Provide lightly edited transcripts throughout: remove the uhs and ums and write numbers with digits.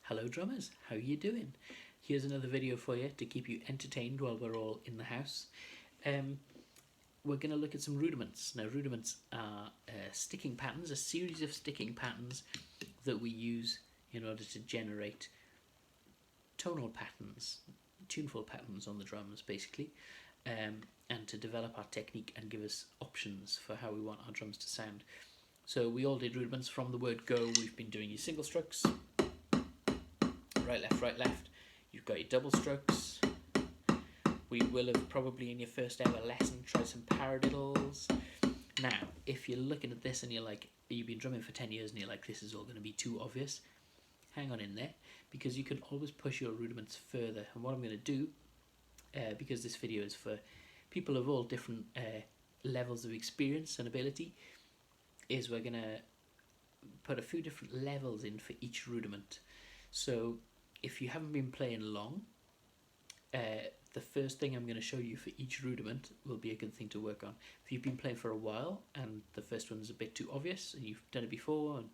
Hello drummers, how you doing? Here's another video for you to keep you entertained while we're all in the house. We're going to look at some rudiments. Now rudiments are sticking patterns, a series of sticking patterns that we use in order to generate tonal patterns, tuneful patterns on the drums basically, and to develop our technique and give us options for how we want our drums to sound. So we all did rudiments from the word go. We've been doing your single strokes, right, left. You've got your double strokes. We will have probably in your first ever lesson tried some paradiddles. Now, if you're looking at this and you're like, you've been drumming for 10 years and you're like, this is all going to be too obvious, hang on in there, because you can always push your rudiments further. And what I'm going to do, because this video is for people of all different levels of experience and ability, is we're going to put a few different levels in for each rudiment. So if you haven't been playing long, the first thing I'm going to show you for each rudiment will be a good thing to work on. If you've been playing for a while and the first one's a bit too obvious and you've done it before and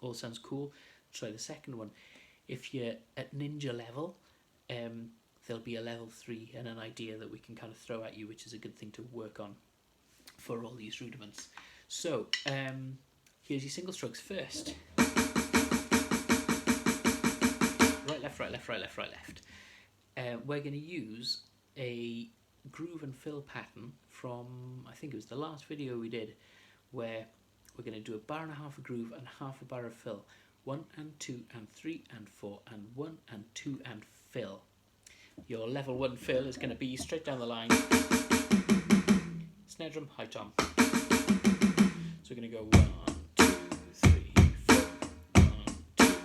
all sounds cool, try the second one. If you're at ninja level, there'll be a level 3 and an idea that we can kind of throw at you, which is a good thing to work on for all these rudiments. So here's your single strokes first. Right, left. We're going to use a groove and fill pattern from, I think it was the last video we did, where we're going to do a bar and a half of groove and half a bar of fill. 1 and 2 and 3 and 4 and 1 and 2 and fill. Your level 1 fill is going to be straight down the line. Snare drum, high tom. So we're going to go 1, 2, 3, 4, 1, 2.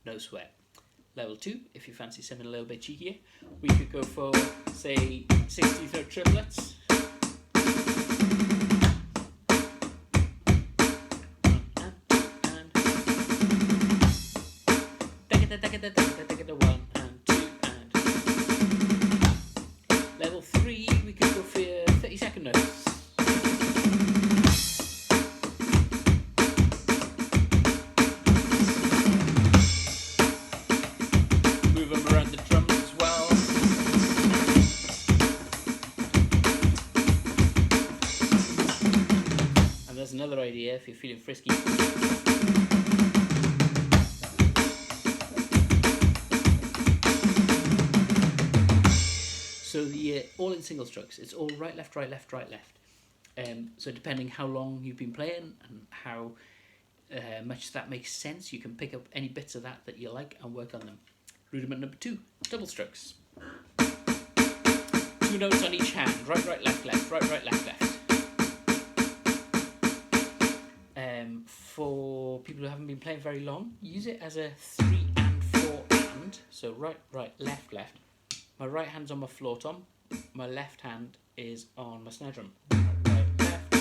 No sweat. Level 2, if you fancy something a little bit cheekier, we could go for, say, 60th note triplets. One and 2 and. Level 3, we could go for 30-second notes. Move them around the drums as well. And there's another idea if you're feeling frisky. So the all in single strokes, it's all right, left. So depending how long you've been playing and how much that makes sense, you can pick up any bits of that you like and work on them. Rudiment number 2, double strokes. 2 notes on each hand, right, left, left. For people who haven't been playing very long, use it as a 3 and 4 and. So right, left. My right hand's on my floor tom, my left hand is on my snare drum. Right, left.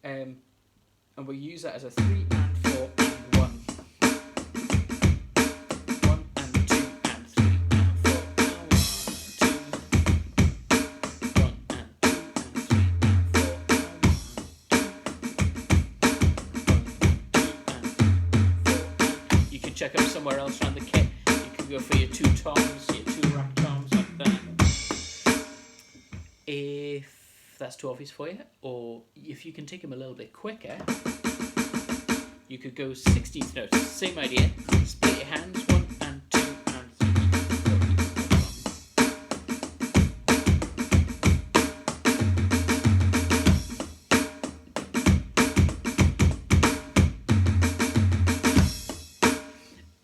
And we'll use that as a 3 and 4 and 1. 1 and 2 and 3 and 4 and 1, 2. 1 and 2 and 3 and 4 and 1, 2. You can check up somewhere else around the kit. Go for your 2 toms, your 2 rack toms like that. If that's too obvious for you, or if you can take them a little bit quicker, you could go 16th notes. Same idea. Split your hands, 1 and 2 and 3.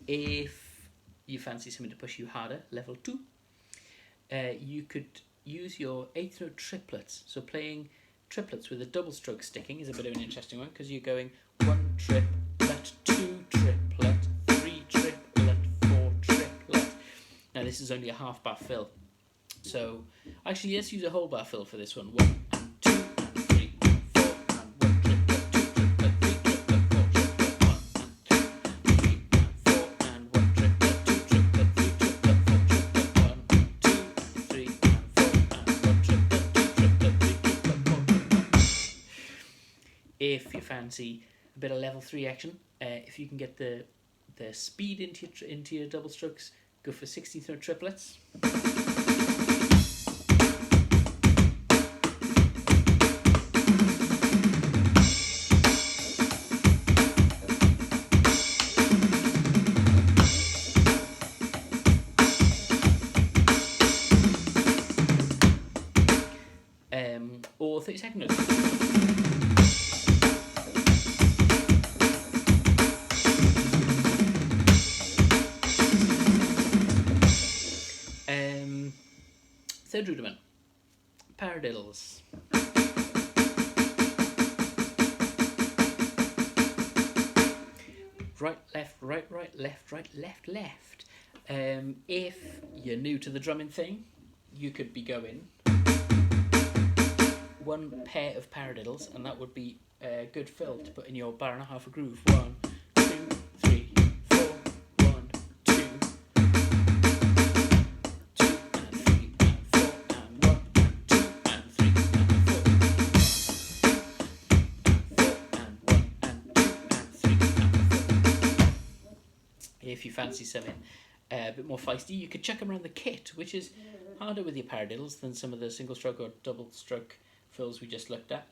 If you fancy something to push you harder, level 2, you could use your 8th note triplets. So playing triplets with a double stroke sticking is a bit of an interesting one, because you're going 1 triplet, 2 triplet, 3 triplet, 4 triplet. Now this is only a half bar fill, so actually let's use a whole bar fill for this one. 1 and 2 and 3 and 4 and 1 triplet, 2 triplet, 3 triplet, 4 triplet, 1 and 2 and 3 and 4 and 1 triplet, 2 triplet, 3 triplet, 4 triplet, 1 and 2 and 3 and 4 and 1 triplet, 2 triplet, 3 If you fancy a bit of level 3 action, if you can get the speed into your double strokes, go for 16th note triplets. Or 32nd notes. Third rudiment, paradiddles. Right, left, right, right, left, right, left, left. If you're new to the drumming thing, you could be going one pair of paradiddles, and that would be a good fill to put in your bar and a half a groove. 1, 2, 3, 4, 1, 2, 2 and 3 and 4 and 1 and 2 and 3 and 4 and 1 and 2 and 3 and 4. If you fancy something a bit more feisty, you could chuck them around the kit, which is harder with your paradiddles than some of the single stroke or double stroke fills we just looked at.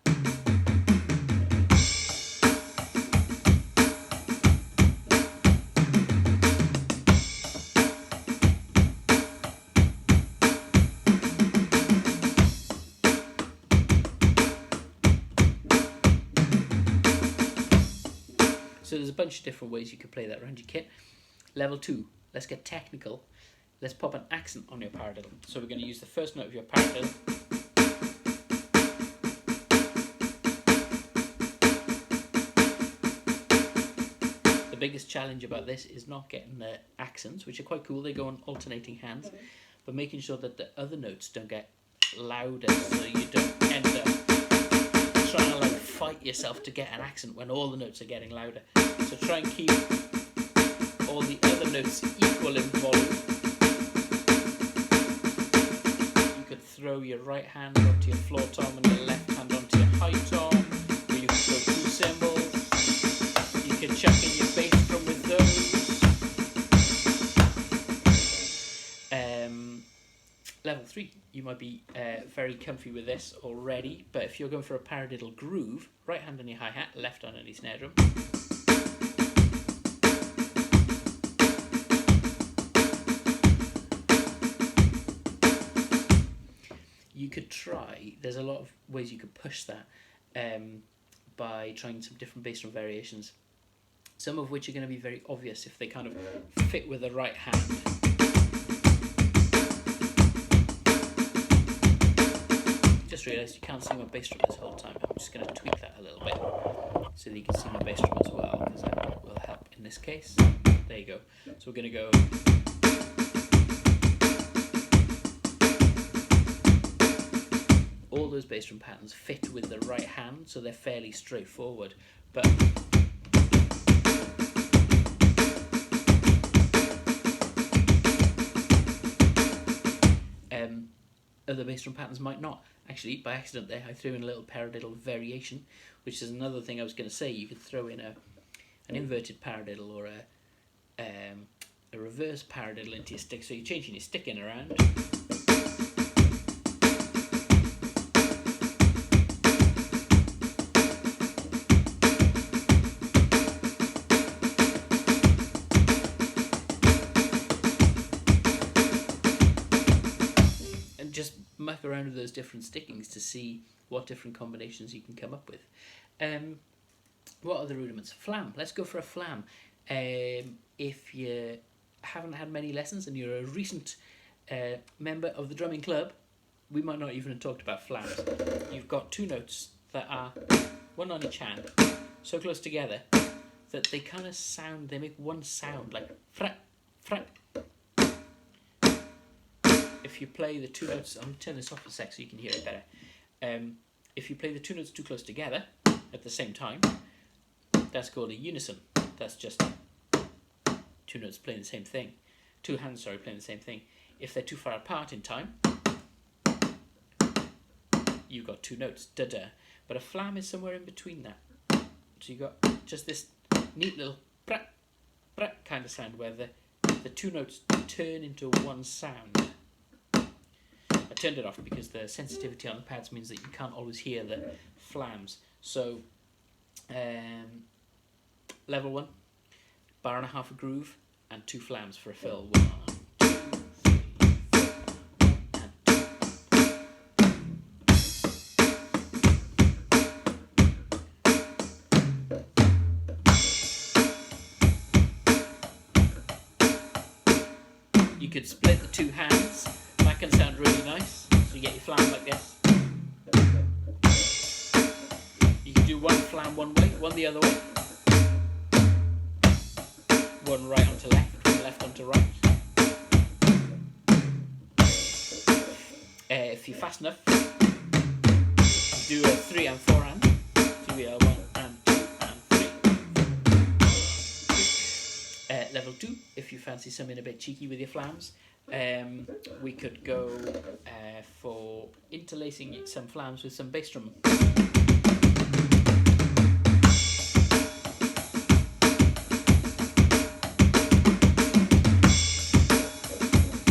So there's a bunch of different ways you could play that around your kit. Level 2, let's get technical. Let's pop an accent on your paradiddle. So we're going to use the first note of your paradiddle. The biggest challenge about this is not getting the accents, which are quite cool. They go on alternating hands, but making sure that the other notes don't get louder, so you don't end up trying to like fight yourself to get an accent when all the notes are getting louder. So try and keep all the other notes equal in volume. You could throw your right hand onto your floor tom and your left hand onto your high tom, or you could throw 2 cymbals. You could chuck in your bass drum with those. Level 3, you might be very comfy with this already, but if you're going for a paradiddle groove, right hand on your hi-hat, left hand on your snare drum. You could try, there's a lot of ways you could push that by trying some different bass drum variations, some of which are going to be very obvious if they kind of fit with the right hand. Just realised you can't see my bass drum this whole time. I'm just going to tweak that a little bit so that you can see my bass drum as well, because that will help in this case. There you go. So we're going to go. All those bass drum patterns fit with the right hand, so they're fairly straightforward. But other bass drum patterns might not. Actually, by accident there, I threw in a little paradiddle variation, which is another thing I was going to say. You could throw in an inverted paradiddle or a reverse paradiddle into your stick, so you're changing your stick in around. Just muck around with those different stickings to see what different combinations you can come up with. What are the rudiments? Flam. Let's go for a flam. If you haven't had many lessons and you're a recent member of the drumming club, we might not even have talked about flams. You've got 2 notes that are one on each hand, so close together that they kind of sound, they make one sound, like fret, fret. If you play the 2 notes, I'm going to turn this off a sec so you can hear it better. If you play the 2 notes too close together at the same time, that's called a unison. That's just 2 notes playing the same thing. 2 hands, sorry, playing the same thing. If they're too far apart in time, you've got 2 notes, da-da. But a flam is somewhere in between that. So you got just this neat little brat, brat kind of sound where the two notes turn into one sound. I turned it off because the sensitivity on the pads means that you can't always hear the flams. So level 1, bar and a half a groove and 2 flams for a fill. 1, 2, 3, 4, and 2. You could split the 2 hands. That can sound really nice. So you get your flam like this. You can do one flam one way, one the other way. One right onto left, one left onto right. If you're fast enough, do a 3 and 4 hand. So we are 1 and 2 and 3. Level 2, if you fancy something a bit cheeky with your flams, we could go for interlacing some flams with some bass drum.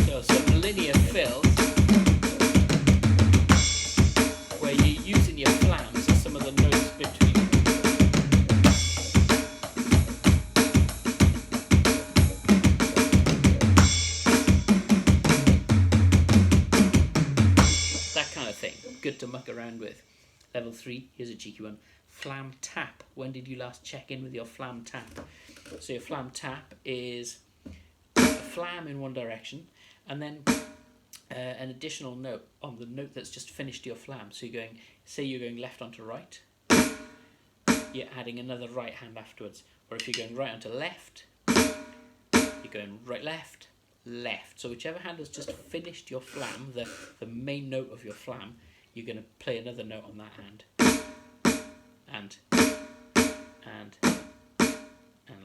So some linear fills where you're using your flams as some of the notes between. Good to muck around with. Level 3, here's a cheeky one. Flam tap. When did you last check in with your flam tap? So your flam tap is a flam in one direction and then an additional note on the note that's just finished your flam. So you're going, say you're going left onto right, you're adding another right hand afterwards. Or if you're going right onto left, you're going right left, left. So whichever hand has just finished your flam, the main note of your flam, you're going to play another note on that hand, and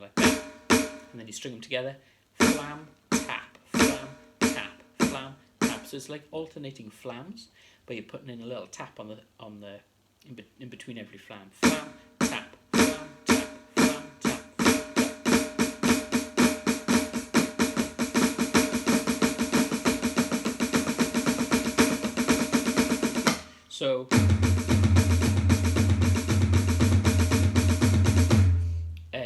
like that, and then you string them together. Flam, tap, flam, tap, flam, tap. So it's like alternating flams, but you're putting in a little tap on the in between every flam. Flam, tap, flam, tap, flam, tap, So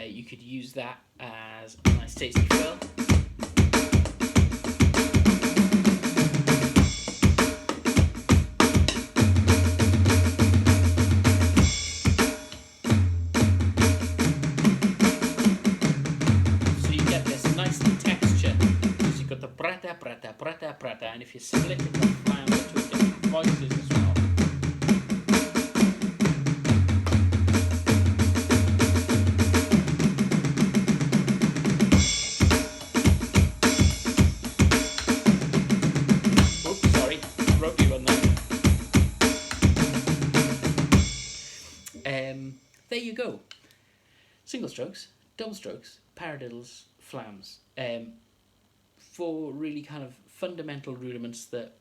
you could use that as a nice tasty fill. So you get this nice texture. So you've got the prata, prata, prata, prata, and if you split it the flam into different voices as well. There you go. Single strokes, double strokes, paradiddles, flams. 4 really kind of fundamental rudiments that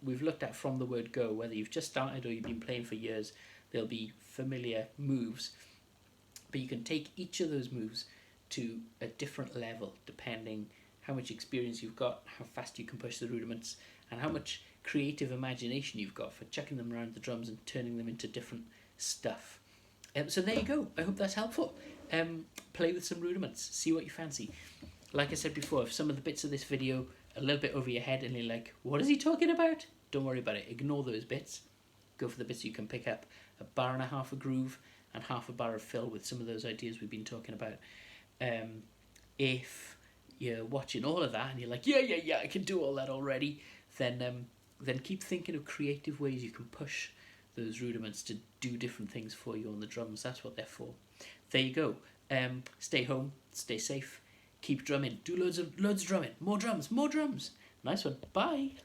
we've looked at from the word go. Whether you've just started or you've been playing for years, they'll be familiar moves. But you can take each of those moves to a different level depending how much experience you've got, how fast you can push the rudiments, and how much creative imagination you've got for chucking them around the drums and turning them into different stuff. So there you go. I hope that's helpful. Play with some rudiments. See what you fancy. Like I said before, if some of the bits of this video are a little bit over your head and you're like, what is he talking about? Don't worry about it. Ignore those bits. Go for the bits you can pick up. A bar and a half a groove and half a bar of fill with some of those ideas we've been talking about. If you're watching all of that and you're like, yeah, I can do all that already, then keep thinking of creative ways you can push those rudiments to do different things for you on the drums. That's what they're for. There you go. Stay home, stay safe, keep drumming, do loads of drumming, more drums. Nice one. Bye.